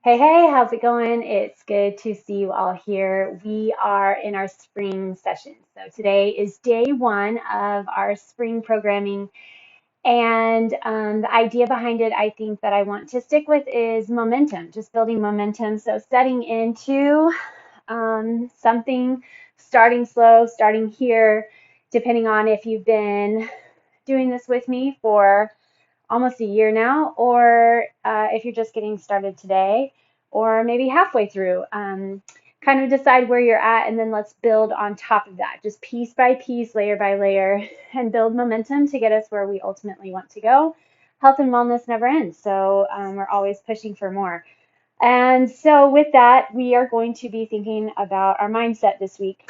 Hey, hey, how's it going? It's good to see you all here. We are in our spring session. So today is day one of our spring programming. And the idea behind it, I think that I want to stick with is momentum, just building momentum. So setting into something, starting slow, starting here, depending on if you've been doing this with me for almost a year now, or if you're just getting started today, or maybe halfway through. Kind of decide where you're at, and then let's build on top of that, just piece by piece, layer by layer, and build momentum to get us where we ultimately want to go. Health and wellness never ends, so we're always pushing for more. And so, with that, we are going to be thinking about our mindset this week.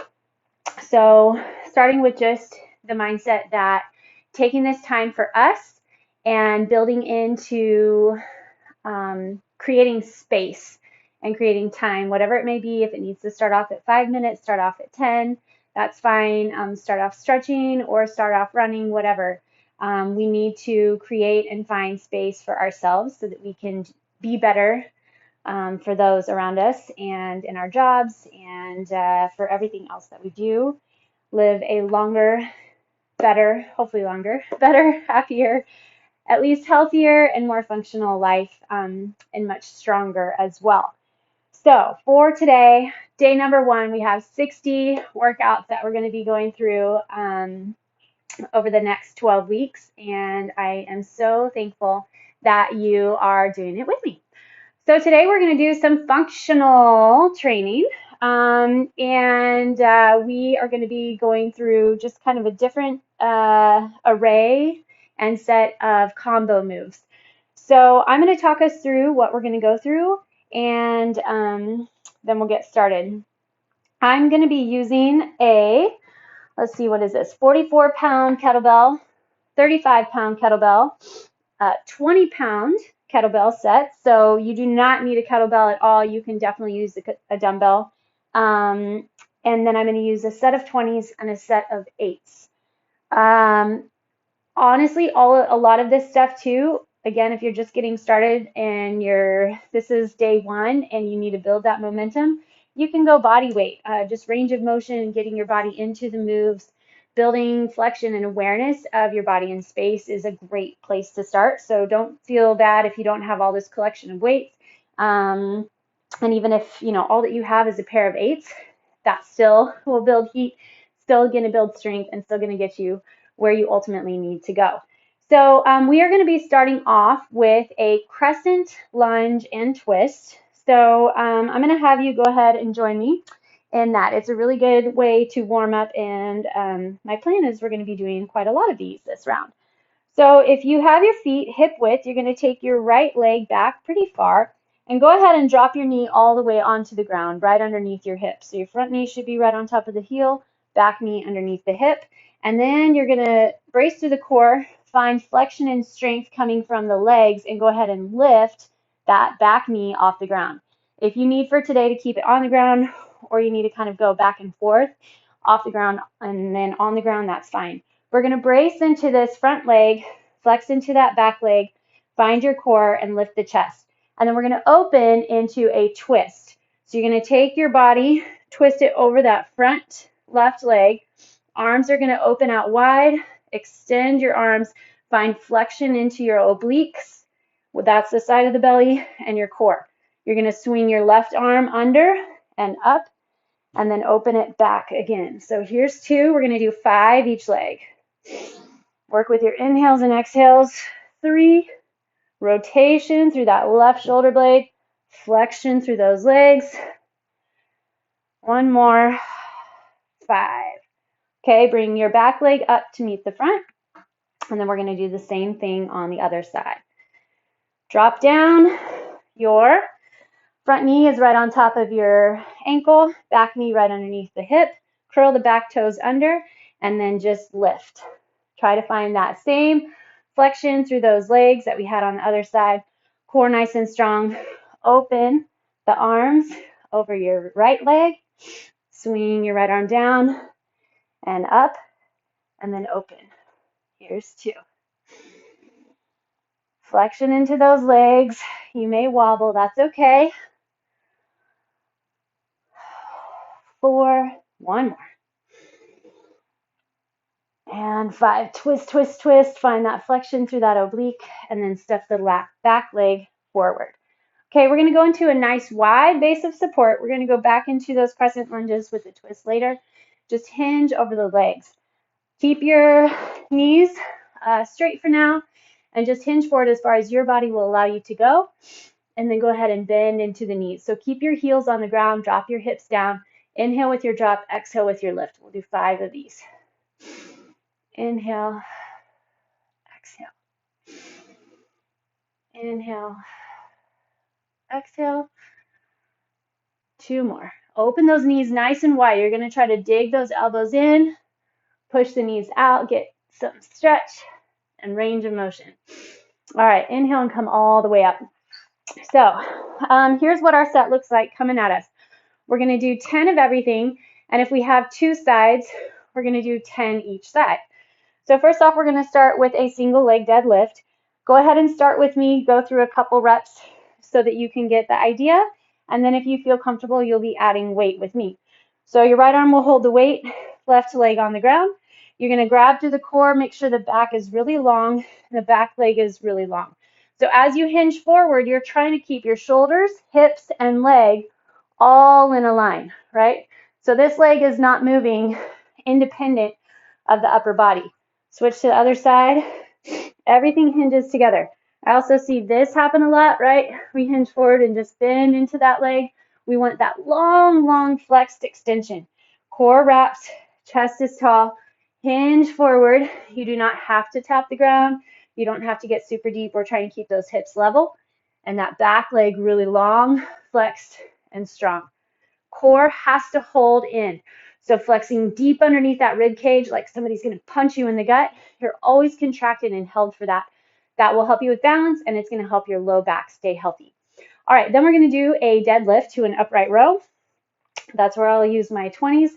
So, starting with just the mindset that taking this time for us and building into creating space and creating time, whatever it may be. If it needs to start off at 5 minutes, start off at 10, that's fine. Start off stretching or start off running, whatever. We need to create and find space for ourselves so that we can be better for those around us and in our jobs and for everything else that we do. Live a longer, better, hopefully longer, better, happier, at least healthier and more functional life, and much stronger as well. So for today, day number one, we have 60 workouts that we're going to be going through over the next 12 weeks. And I am so thankful that you are doing it with me. So today we're going to do some functional training. And we are going to be going through just kind of a different array and set of combo moves. So I'm going to talk us through what we're going to go through, and then we'll get started. I'm going to be using let's see, what is this? 44-pound kettlebell, 35-pound kettlebell, 20-pound kettlebell set. So you do not need a kettlebell at all. You can definitely use a dumbbell. And then I'm going to use a set of 20s and a set of 8s. Honestly, a lot of this stuff too, again, if you're just getting started and this is day one and you need to build that momentum, you can go body weight, just range of motion, getting your body into the moves. Building flexion and awareness of your body in space is a great place to start. So don't feel bad if you don't have all this collection of weights. And even if, all that you have is a pair of 8s, that still will build heat, still going to build strength, and still going to get you where you ultimately need to go. So we are going to be starting off with a crescent, lunge, and twist. So I'm going to have you go ahead and join me in that. It's a really good way to warm up, and my plan is we're going to be doing quite a lot of these this round. So if you have your feet hip width, you're going to take your right leg back pretty far and go ahead and drop your knee all the way onto the ground, right underneath your hip. So your front knee should be right on top of the heel, back knee underneath the hip. And then you're going to brace through the core, find flexion and strength coming from the legs, and go ahead and lift that back knee off the ground. If you need for today to keep it on the ground, or you need to kind of go back and forth off the ground and then on the ground, that's fine. We're going to brace into this front leg, flex into that back leg, find your core, and lift the chest. And then we're going to open into a twist. So you're going to take your body, twist it over that front left leg. Arms are going to open out wide. Extend your arms. Find flexion into your obliques. Well, that's the side of the belly and your core. You're going to swing your left arm under and up, and then open it back again. So here's 2. We're going to do 5 each leg. Work with your inhales and exhales. 3. Rotation through that left shoulder blade. Flexion through those legs. 1 more. 5. Okay, bring your back leg up to meet the front. And then we're going to do the same thing on the other side. Drop down. Your front knee is right on top of your ankle. Back knee right underneath the hip. Curl the back toes under. And then just lift. Try to find that same flexion through those legs that we had on the other side. Core nice and strong. Open the arms over your right leg. Swing your right arm down and up, and then open. Here's 2. Flexion into those legs. You may wobble, that's okay. 4, one more. And 5, twist, twist, twist. Find that flexion through that oblique, and then step the back leg forward. Okay, we're going to go into a nice wide base of support. We're going to go back into those crescent lunges with a twist later. Just hinge over the legs. Keep your knees straight for now, and just hinge forward as far as your body will allow you to go. And then go ahead and bend into the knees. So keep your heels on the ground, drop your hips down. Inhale with your drop, exhale with your lift. We'll do 5 of these. Inhale, exhale. Inhale, exhale. 2 more. Open those knees nice and wide. You're going to try to dig those elbows in, push the knees out, get some stretch and range of motion. All right, inhale and come all the way up. So here's what our set looks like coming at us. We're going to do 10 of everything, and if we have 2 sides, we're going to do 10 each side. So first off, we're going to start with a single leg deadlift. Go ahead and start with me, go through a couple reps so that you can get the idea, and then if you feel comfortable, you'll be adding weight with me. So your right arm will hold the weight, left leg on the ground. You're going to grab through the core, make sure the back is really long, and the back leg is really long. So as you hinge forward, you're trying to keep your shoulders, hips, and leg all in a line, right? So this leg is not moving independent of the upper body. Switch to the other side. Everything hinges together. I also see this happen a lot, right? We hinge forward and just bend into that leg. We want that long, long flexed extension. Core wraps, chest is tall. Hinge forward. You do not have to tap the ground. You don't have to get super deep. We're trying to keep those hips level and that back leg really long, flexed, and strong. Core has to hold in. So flexing deep underneath that rib cage, like somebody's going to punch you in the gut, you're always contracted and held for that. That will help you with balance, and it's going to help your low back stay healthy. All right, then we're going to do a deadlift to an upright row. That's where I'll use my 20s.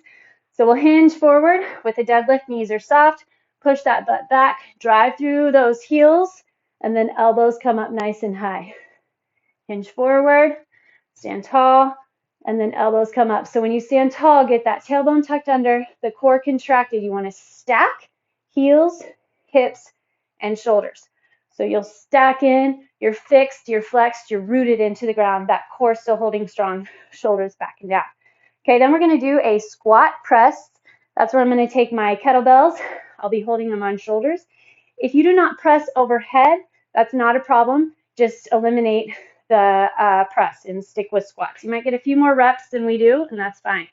So we'll hinge forward with a deadlift. Knees are soft. Push that butt back. Drive through those heels, and then elbows come up nice and high. Hinge forward. Stand tall. And then elbows come up. So when you stand tall, get that tailbone tucked under, the core contracted. You want to stack heels, hips, and shoulders. So you'll stack in, you're fixed, you're flexed, you're rooted into the ground. That core still holding strong, shoulders back and down. Okay, then we're going to do a squat press. That's where I'm going to take my kettlebells. I'll be holding them on shoulders. If you do not press overhead, that's not a problem. Just eliminate the press and stick with squats. You might get a few more reps than we do, and that's fine.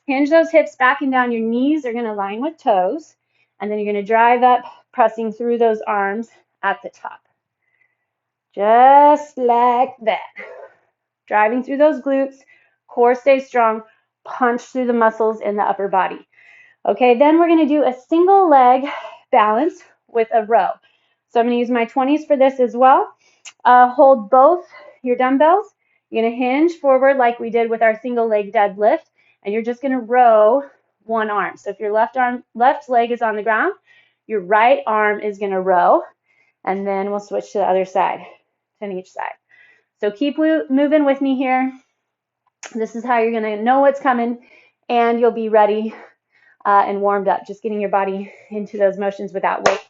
Hinge those hips back and down. Your knees are going to line with toes, and then you're going to drive up, pressing through those arms at the top. Just like that. Driving through those glutes, core stays strong, punch through the muscles in the upper body. Okay, then we're going to do a single leg balance with a row. So I'm going to use my 20s for this as well. Hold both your dumbbells. You're going to hinge forward like we did with our single leg deadlift, and you're just going to row one arm. So if your left leg is on the ground, your right arm is going to row, and then we'll switch to the other side, 10 each side. So keep moving with me here. This is how you're going to know what's coming, and you'll be ready and warmed up, just getting your body into those motions without weight.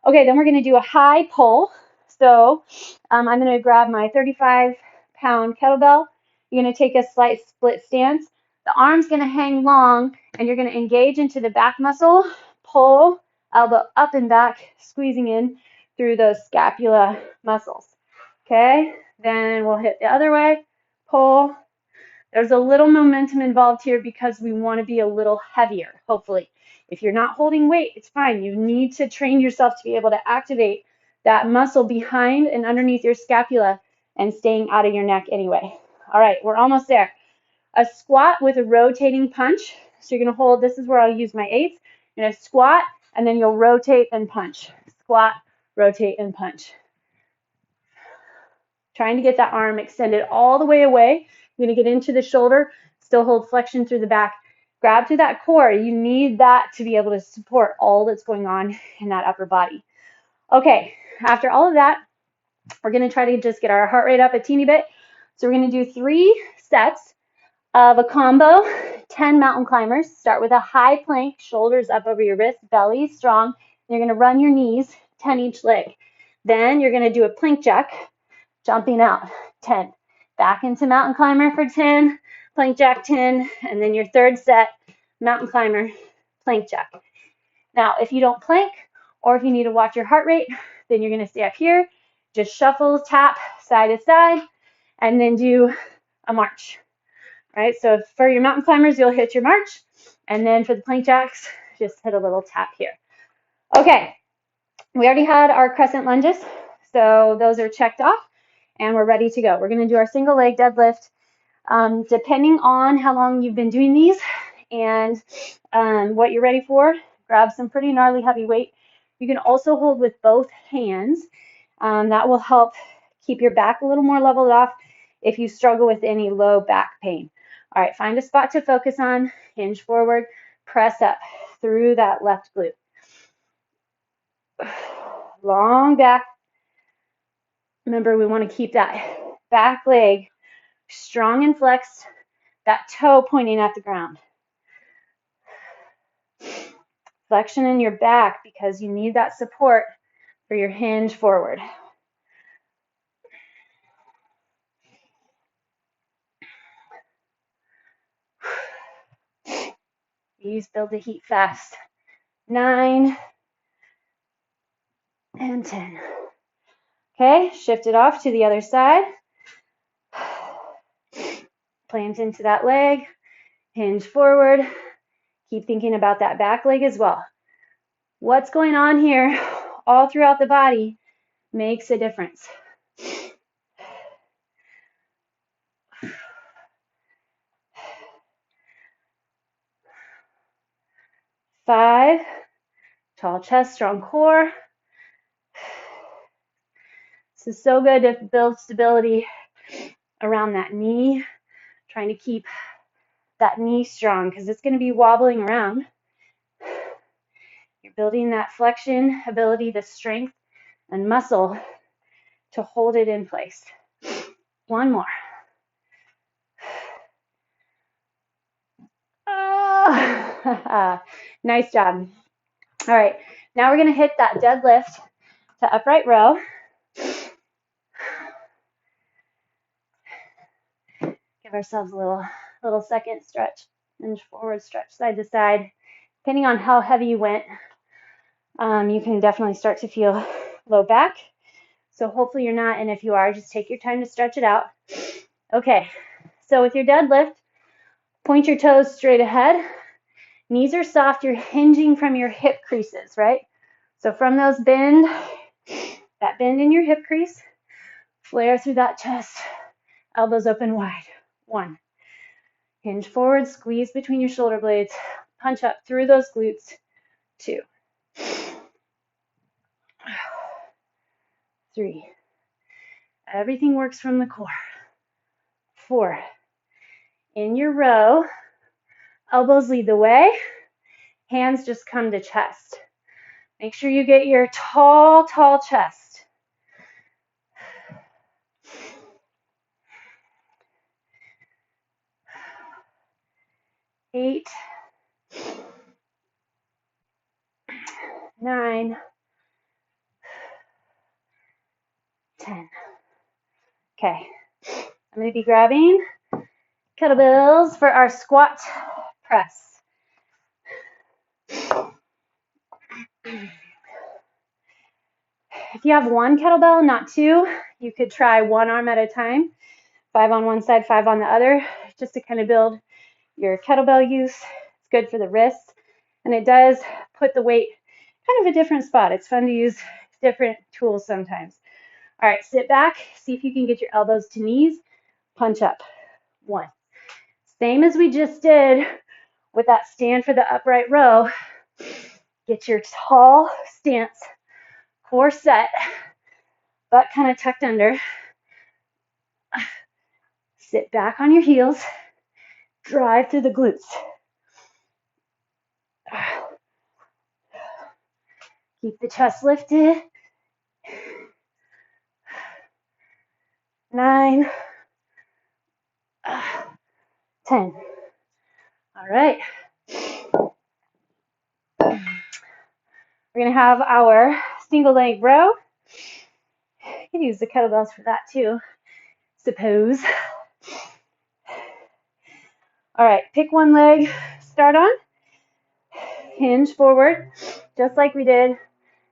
Okay, then we're going to do a high pull. So I'm going to grab my 35-pound kettlebell. You're going to take a slight split stance. The arm's going to hang long, and you're going to engage into the back muscle, pull, elbow up and back, squeezing in through those scapula muscles. Okay, then we'll hit the other way, pull. There's a little momentum involved here because we want to be a little heavier, hopefully. If you're not holding weight, it's fine. You need to train yourself to be able to activate that muscle behind and underneath your scapula and staying out of your neck anyway. All right, we're almost there. A squat with a rotating punch. So you're going to hold, this is where I'll use my 8s. You're going to squat, and then you'll rotate and punch. Squat, rotate, and punch. Trying to get that arm extended all the way away. You're going to get into the shoulder, still hold flexion through the back. Grab through that core. You need that to be able to support all that's going on in that upper body. Okay, after all of that, we're going to try to just get our heart rate up a teeny bit. So we're going to do 3 sets of a combo, 10 mountain climbers. Start with a high plank, shoulders up over your wrist, belly strong. You're going to run your knees, 10 each leg. Then you're going to do a plank jack, jumping out, 10. Back into mountain climber for 10, plank jack 10, and then your third set, mountain climber, plank jack. Now, if you don't plank, or if you need to watch your heart rate, then you're going to stay up here, just shuffle, tap, side to side, and then do a march. All right, so for your mountain climbers, you'll hit your march, and then for the plank jacks, just hit a little tap here. Okay, we already had our crescent lunges, so those are checked off, and we're ready to go. We're going to do our single leg deadlift. Depending on how long you've been doing these and what you're ready for, grab some pretty gnarly heavy weight. You can also hold with both hands. That will help keep your back a little more leveled off if you struggle with any low back pain. All right, find a spot to focus on, hinge forward, press up through that left glute. Long back. Remember, we want to keep that back leg strong and flexed, that toe pointing at the ground. Flexion in your back because you need that support for your hinge forward. These build the heat fast. 9 and 10. Okay, shift it off to the other side. Plant into that leg, hinge forward. Keep thinking about that back leg as well. What's going on here all throughout the body makes a difference. 5, tall chest, strong core. This is so good to build stability around that knee, trying to keep that knee strong because it's going to be wobbling around. You're building that flexion ability, the strength and muscle to hold it in place. One more. Oh, nice job. All right, now we're going to hit that deadlift to upright row. Give ourselves a little second stretch, hinge forward, stretch side to side. Depending on how heavy you went, you can definitely start to feel low back. So hopefully you're not, and if you are, just take your time to stretch it out. Okay, so with your deadlift, point your toes straight ahead. Knees are soft, you're hinging from your hip creases, right? So from those bend, that bend in your hip crease, flare through that chest, elbows open wide. 1. Hinge forward, squeeze between your shoulder blades, punch up through those glutes. 2. 3. Everything works from the core. 4. In your row, elbows lead the way, hands just come to chest. Make sure you get your tall chest. 8, 9, 10. Okay, I'm going to be grabbing kettlebells for our squat press. If you have one kettlebell, not 2, you could try one arm at a time, 5 on one side, 5 on the other, just to kind of build your kettlebell use. It's good for the wrists, and it does put the weight kind of a different spot. It's fun to use different tools sometimes. All right, sit back, see if you can get your elbows to knees, punch up. 1. Same as we just did with that stand for the upright row. Get your tall stance, core set, butt kind of tucked under. Sit back on your heels, drive through the glutes. Keep the chest lifted. 9, 10. All right. We're going to have our single leg row. You can use the kettlebells for that too, suppose. All right, pick one leg, start on, hinge forward, just like we did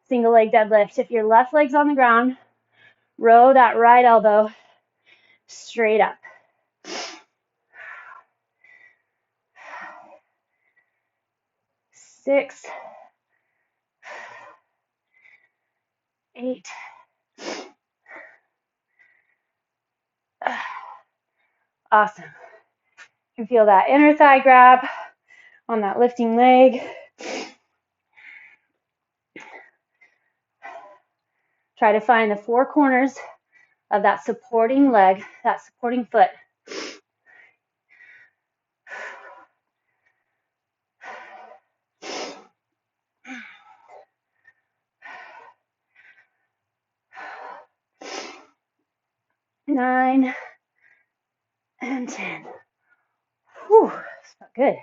single leg deadlift. If your left leg's on the ground, row that right elbow straight up. 6, 8, awesome. You can feel that inner thigh grab on that lifting leg. Try to find the four corners of that supporting leg, that supporting foot. Nine and 10. Whew, that's not good.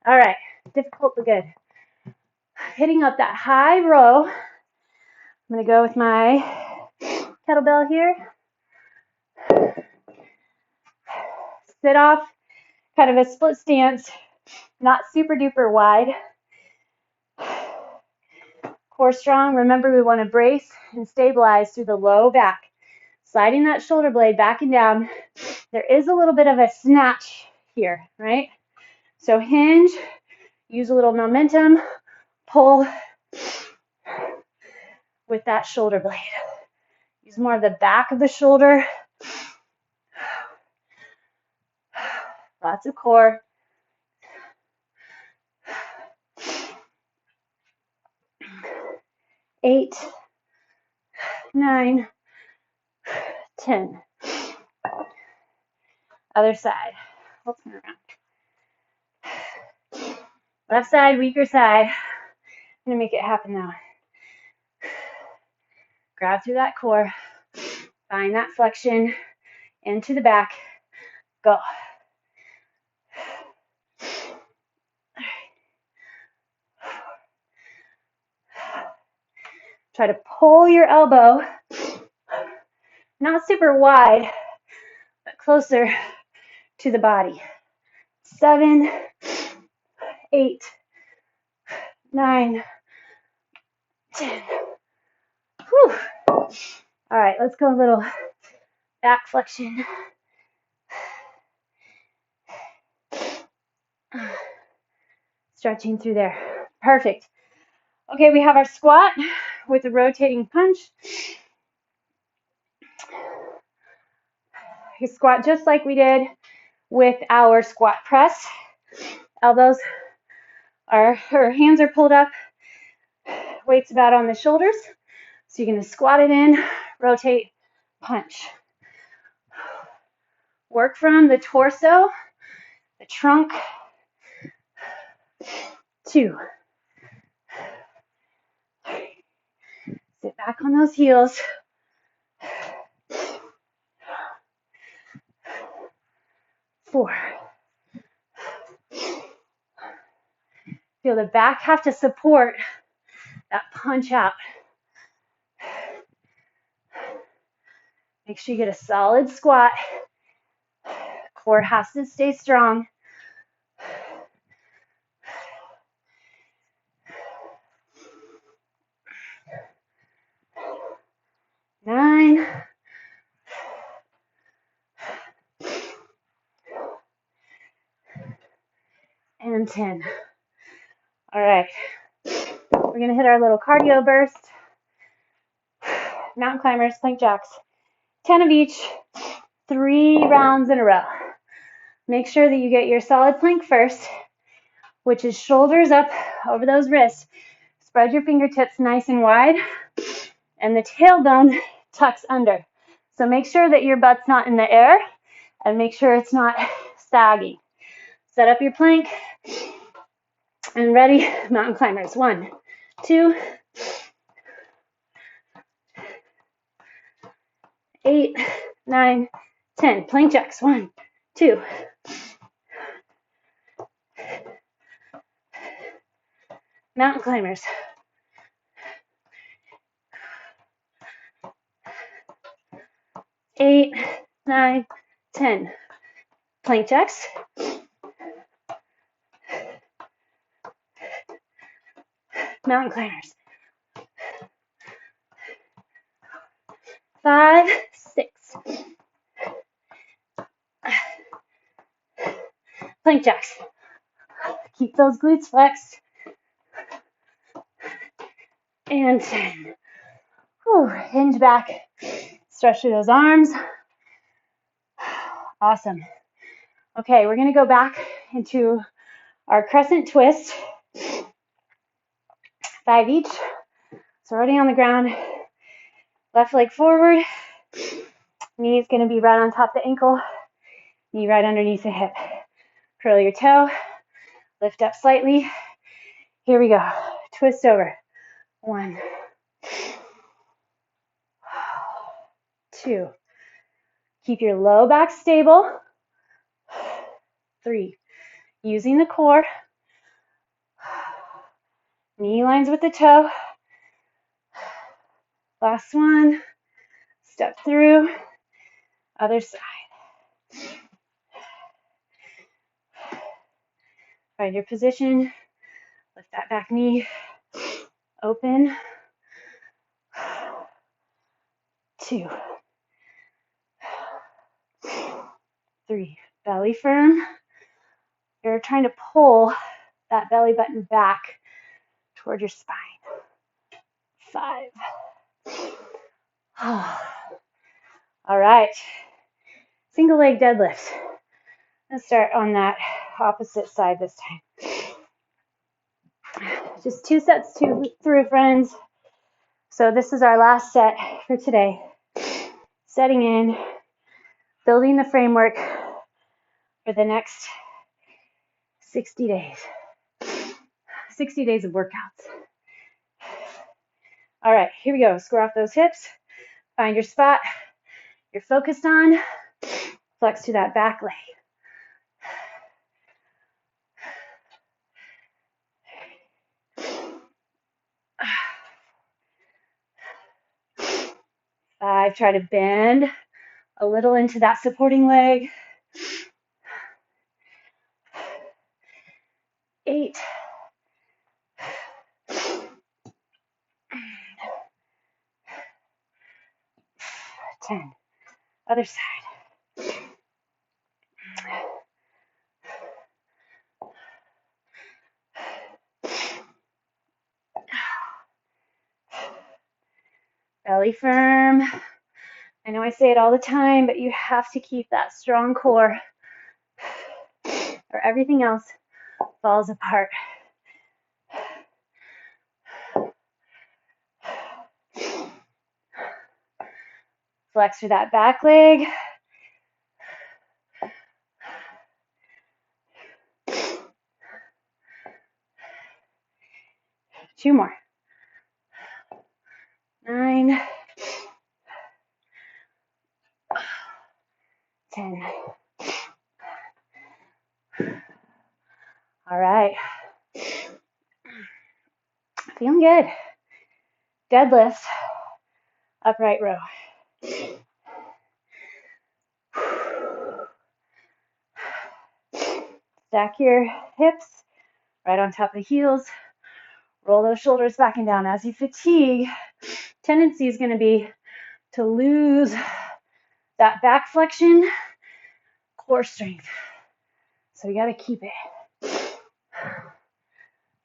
All right, difficult but good. Hitting up that high row. I'm going to go with my kettlebell here. Sit off, kind of a split stance, not super duper wide. Core strong. Remember, we want to brace and stabilize through the low back. Sliding that shoulder blade back and down. There is a little bit of a snatch here, right? So hinge, use a little momentum, pull with that shoulder blade. Use more of the back of the shoulder. Lots of core. 8, 9, 10. Other side. Let's turn around. Left side, weaker side. I'm going to make it happen now. Grab through that core. Find that flexion into the back. Go. Try to pull your elbow, not super wide, but closer to the body. 7, 8, 9, 10. Whew. All right, let's go a little back flexion. Stretching through there. Perfect. Okay, we have our squat with a rotating punch. You squat just like we did with our squat press. Elbows are, or hands are pulled up, weights about on the shoulders. So you're going to squat it in, rotate, punch. Work from the torso, the trunk. 2. Sit back on those heels. 4. Feel the back have to support that punch out. Make sure you get a solid squat. Core has to stay strong. 9. And 10. All right. We're going to hit our little cardio burst. Mountain climbers, plank jacks. 10 of each, 3 rounds in a row. Make sure that you get your solid plank first, which is shoulders up over those wrists. Spread your fingertips nice and wide, and the tailbone tucks under. So make sure that your butt's not in the air, and make sure it's not sagging. Set up your plank, and ready, mountain climbers. 1, 2, 8, 9, 10. Plank jacks. 1, 2, Mountain climbers. Eight, 9, 10. Plank jacks. Mountain climbers. 5, 6. Plank jacks. Keep those glutes flexed. And 10. Whew, hinge back. Stretch through those arms. Awesome. Okay, we're going to go back into our crescent twist. 5 each. So already on the ground. Left leg forward. Knee is going to be right on top of the ankle. Knee right underneath the hip. Curl your toe. Lift up slightly. Here we go. Twist over. 1, 2. Keep your low back stable. 3. Using the core. Knee lines with the toe. Last one. Step through. Other side. Find your position. Lift that back knee. Open. 2. 3. Belly firm. You're trying to pull that belly button back toward your spine. 5. All right. Single leg deadlifts. Let's start on that opposite side this time. Just 2 sets through, friends. So this is our last set for today. Setting in, building the framework for the next 60 days. 60 days of workouts. All right, here we go. Square off those hips. Find your spot you're focused on. Flex to that back leg. 5, try to bend a little into that supporting leg. 8. 10. Other side. Belly firm. I know I say it all the time, but you have to keep that strong core or everything else falls apart. Flex through that back leg. Two more. 9. 10. All right. Feeling good. Deadlift, upright row. Stack your hips right on top of the heels. Roll those shoulders back and down. As you fatigue, tendency is going to be to lose that back flexion, core strength. So we got to keep it.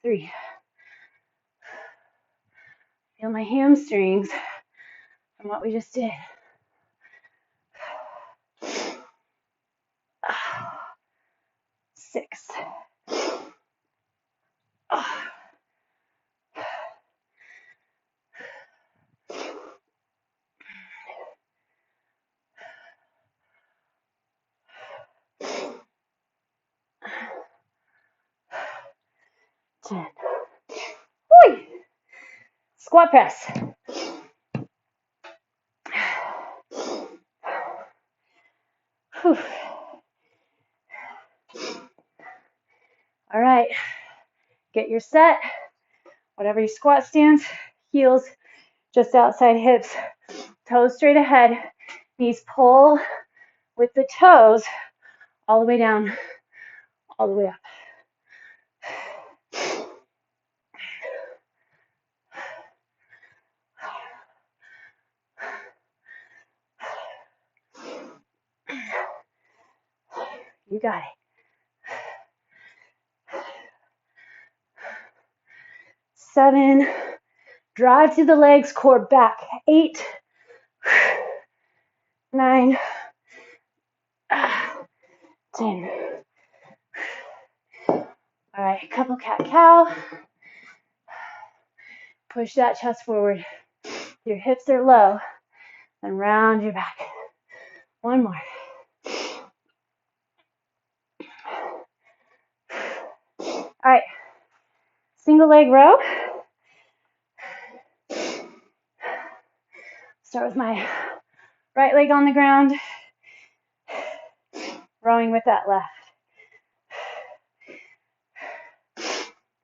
3. Feel my hamstrings from what we just did. 6. 10. Whee! Squat press. Whew. All right, get your set. Whatever your squat stance, heels just outside hips, toes straight ahead, knees pull with the toes all the way down, all the way up. You got it. 7, drive to the legs, core back. 8, 9, 10. All right, couple cat-cow. Push that chest forward. Your hips are low, and round your back. One more. All right, single leg row. Start with my right leg on the ground, rowing with that left.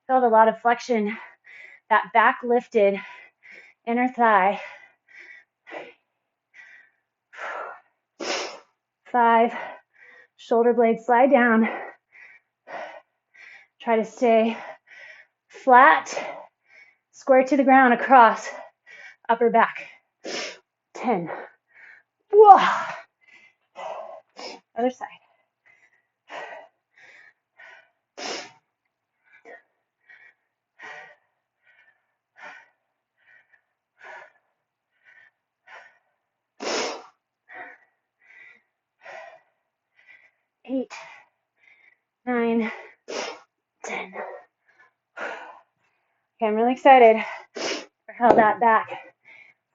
Felt a lot of flexion, that back lifted inner thigh. 5, shoulder blades slide down. Try to stay flat, square to the ground across upper back. 10. Whoa. Other side. 8, 9, 10. Okay, I'm really excited for how that back is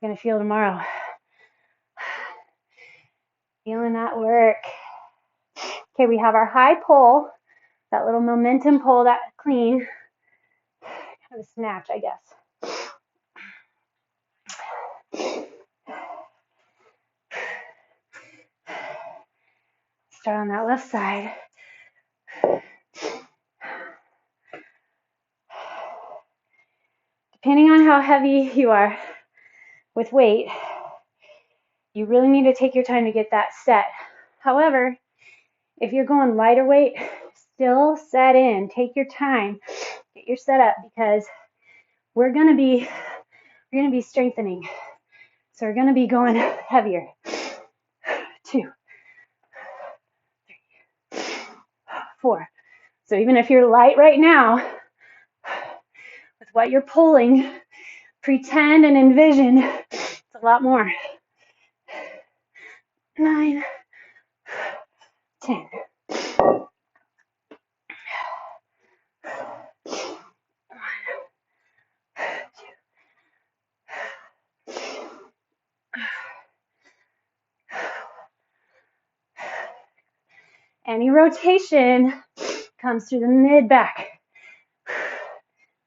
going to feel tomorrow. Feeling that work. Okay, we have our high pull, that little momentum pull, that clean. Kind of a snatch, I guess. Start on that left side. Depending on how heavy you are with weight, you really need to take your time to get that set. However, if you're going lighter weight, still set in. Take your time. Get your setup, because we're going to be strengthening. So we're going to be going heavier. 2, 3, 4. So even if you're light right now, with what you're pulling, pretend and envision it's a lot more. 9, 10. Any rotation comes through the mid back.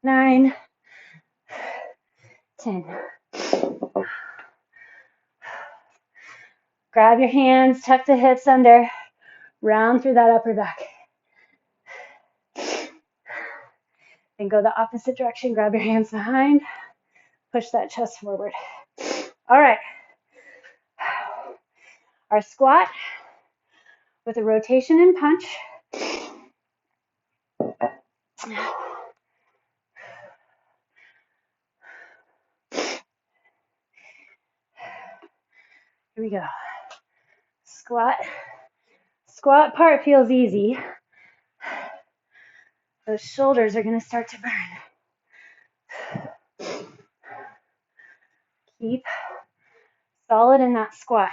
9, 10. Grab your hands, tuck the hips under, round through that upper back. Then go the opposite direction, grab your hands behind, push that chest forward. All right. Our squat with a rotation and punch. Here we go. Squat. Squat part feels easy. Those shoulders are going to start to burn. Keep solid in that squat.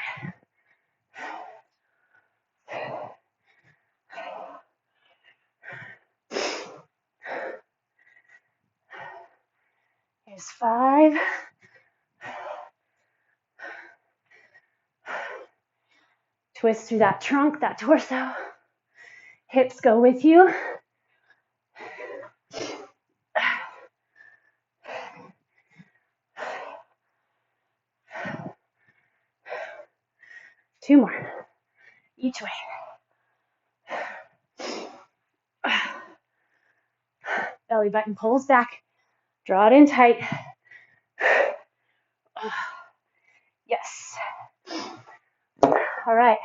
Here's 5. Twist through that trunk, that torso. Hips go with you. Two more, each way. Belly button pulls back, Draw it in tight. Yes. All right.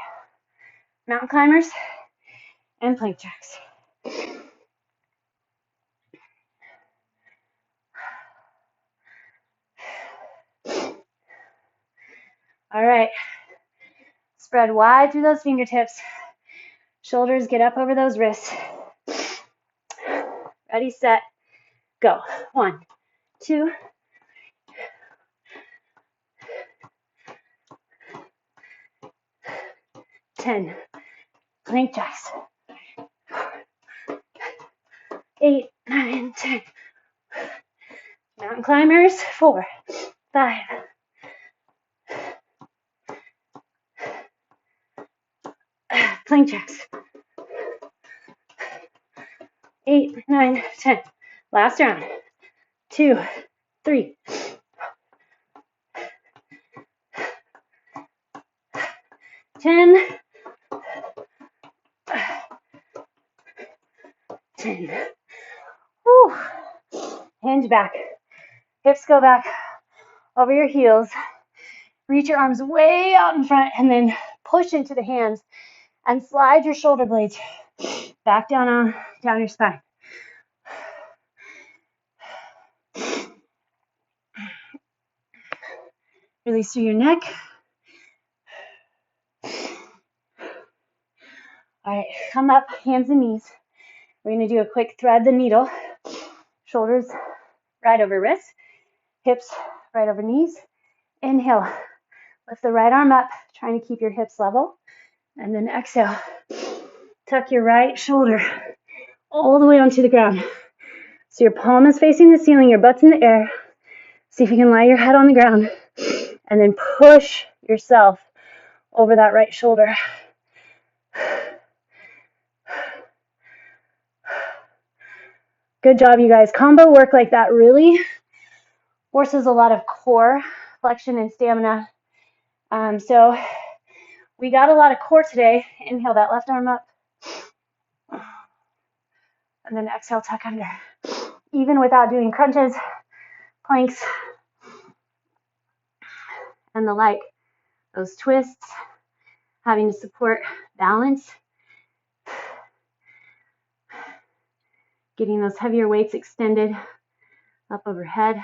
Mountain climbers and plank jacks. All right. Spread wide through those fingertips. Shoulders get up over those wrists. Ready, set, go. 1, 2, 10. Plank jacks. 8, 9, 10. Mountain climbers. 4, 5. Plank jacks. 8, 9, 10. Last round. 2, 3. 10. 10. Whew. Hinge back. Hips go back over your heels. Reach your arms way out in front and then push into the hands and slide your shoulder blades back down your spine. Release through your neck. All right, come up, hands and knees. We're going to do a quick thread the needle. Shoulders right over wrists, hips right over knees. Inhale, lift the right arm up, trying to keep your hips level. And then exhale, tuck your right shoulder all the way onto the ground. So your palm is facing the ceiling, your butt's in the air. See if you can lie your head on the ground. And then push yourself over that right shoulder. Good job, you guys. Combo work like that really forces a lot of core flexion and stamina. So we got a lot of core today. Inhale that left arm up. And then exhale, tuck under. Even without doing crunches, planks, and the like. Those twists, having to support balance. Getting those heavier weights extended up overhead,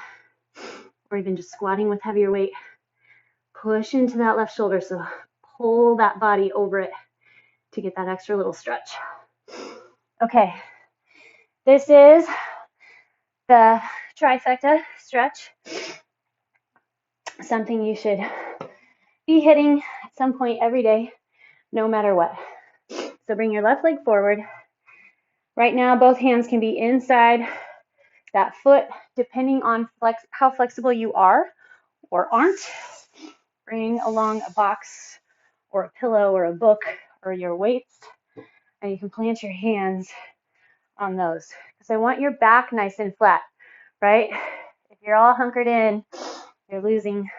or even just squatting with heavier weight. Push into that left shoulder, so pull that body over it to get that extra little stretch. Okay, this is the trifecta stretch. Something you should be hitting at some point every day, no matter what. So bring your left leg forward. Right now, both hands can be inside that foot, depending on how flexible you are or aren't. Bring along a box or a pillow or a book or your weights, and you can plant your hands on those. Because I want your back nice and flat, right? If you're all hunkered in, you're losing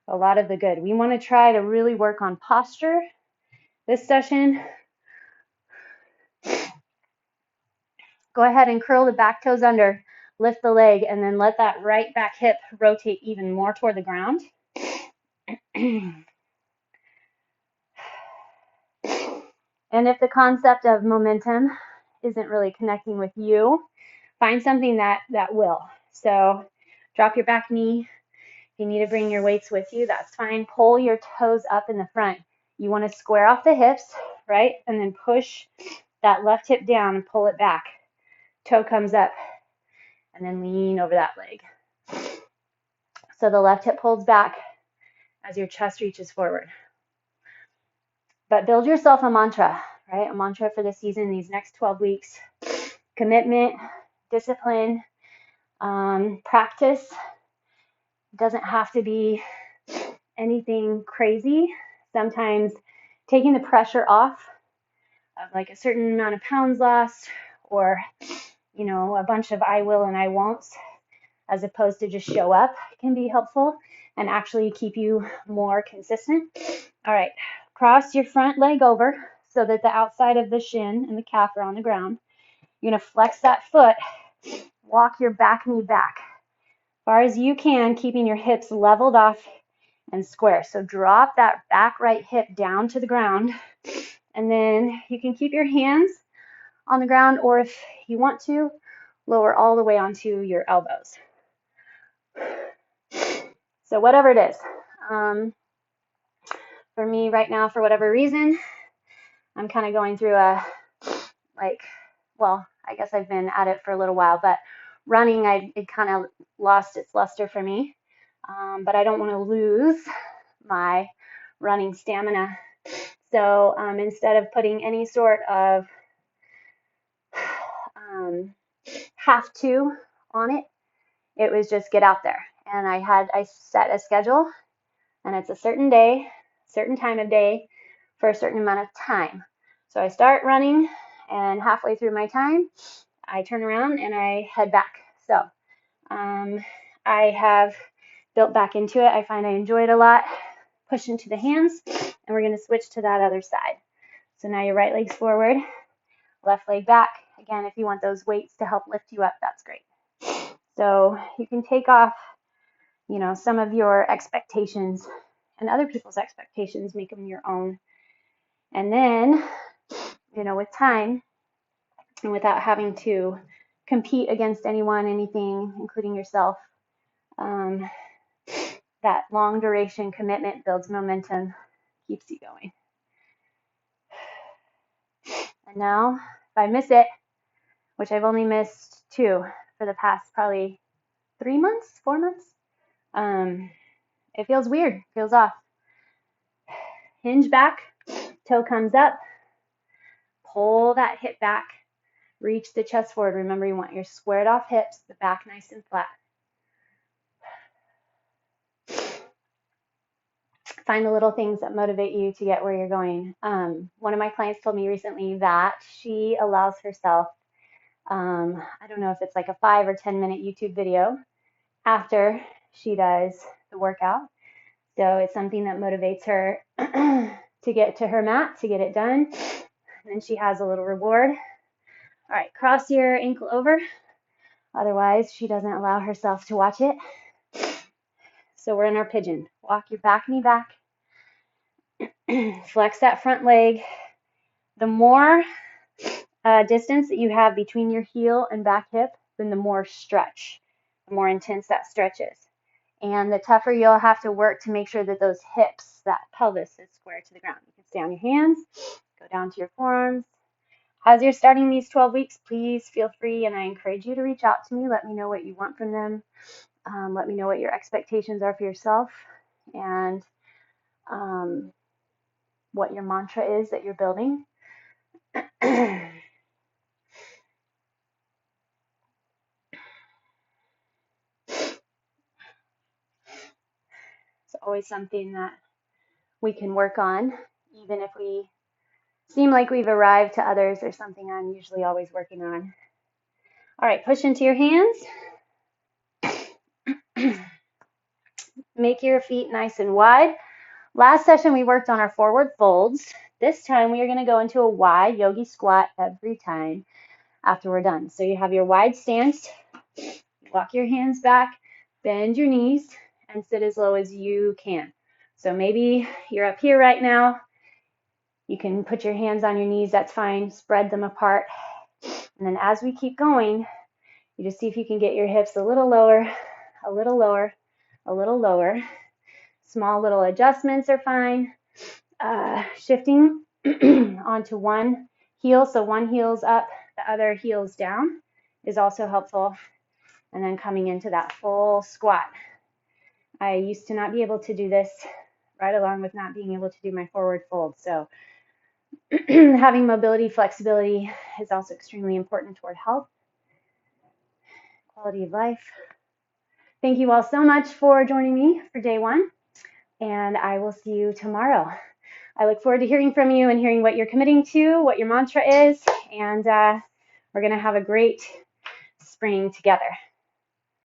a lot of the good. We want to try to really work on posture this session. Go ahead and curl the back toes under, lift the leg, and then let that right back hip rotate even more toward the ground. And if the concept of momentum isn't really connecting with you, find something that will. So drop your back knee. If you need to bring your weights with you, that's fine. Pull your toes up in the front. You want to square off the hips, right? And then push that left hip down and pull it back. Toe comes up, and then lean over that leg. So the left hip pulls back as your chest reaches forward. But build yourself a mantra, right? A mantra for the season, these next 12 weeks. Commitment, discipline, practice. It doesn't have to be anything crazy. Sometimes taking the pressure off of like a certain amount of pounds lost, or a bunch of I will and I won'ts, as opposed to just show up, can be helpful and actually keep you more consistent. All right, cross your front leg over so that the outside of the shin and the calf are on the ground. You're gonna flex that foot, walk your back knee back. far as you can, keeping your hips leveled off and square. So drop that back right hip down to the ground, and then you can keep your hands on the ground, or if you want to, lower all the way onto your elbows. So whatever it is. For me right now, for whatever reason, I'm kind of going through a, well, I guess I've been at it for a little while, but running, it kind of lost its luster for me. But I don't want to lose my running stamina. So instead of putting any sort of have to on it, it was just get out there. And I set a schedule, and it's a certain day, certain time of day for a certain amount of time. So I start running, and halfway through my time, I turn around and I head back. So I have built back into it. I find I enjoy it a lot. Push into the hands, and we're going to switch to that other side. So now your right leg's forward, left leg back. Again, if you want those weights to help lift you up, that's great. So you can take off, some of your expectations and other people's expectations, make them your own. And then, with time and without having to compete against anyone, anything, including yourself, that long duration commitment builds momentum, keeps you going. And now, if I miss it, which I've only missed 2 for the past probably 3 months, 4 months, it feels weird, feels off. Hinge back, toe comes up, pull that hip back, reach the chest forward. Remember, you want your squared off hips, the back nice and flat. Find the little things that motivate you to get where you're going. One of my clients told me recently that she allows herself, I don't know if it's like a 5 or 10 minute YouTube video after she does the workout. So it's something that motivates her to get to her mat, to get it done. And then she has a little reward. All right, cross your ankle over. Otherwise, she doesn't allow herself to watch it. So we're in our pigeon. Walk your back knee back. Flex that front leg. The more distance that you have between your heel and back hip, then the more stretch, the more intense that stretch is. And the tougher you'll have to work to make sure that those hips, that pelvis is square to the ground. You can stay on your hands, go down to your forearms. As you're starting these 12 weeks, please feel free, and I encourage you to reach out to me. Let me know what you want from them. Let me know what your expectations are for yourself, and what your mantra is that you're building. It's always something that we can work on, even if we seem like we've arrived to others. There's something I'm usually always working on. All right, push into your hands. Make your feet nice and wide. Last session, we worked on our forward folds. This time, we are going to go into a wide yogi squat every time after we're done. So you have your wide stance, walk your hands back, bend your knees, and sit as low as you can. So maybe you're up here right now. You can put your hands on your knees, that's fine. Spread them apart. And then as we keep going, you just see if you can get your hips a little lower, a little lower, a little lower. Small little adjustments are fine. Shifting onto one heel, so one heel's up, the other heel's down, is also helpful. And then coming into that full squat. I used to not be able to do this, right along with not being able to do my forward fold. So having mobility, flexibility is also extremely important toward health, quality of life. Thank you all so much for joining me for day 1, and I will see you tomorrow. I look forward to hearing from you and hearing what you're committing to, what your mantra is, and we're going to have a great spring together.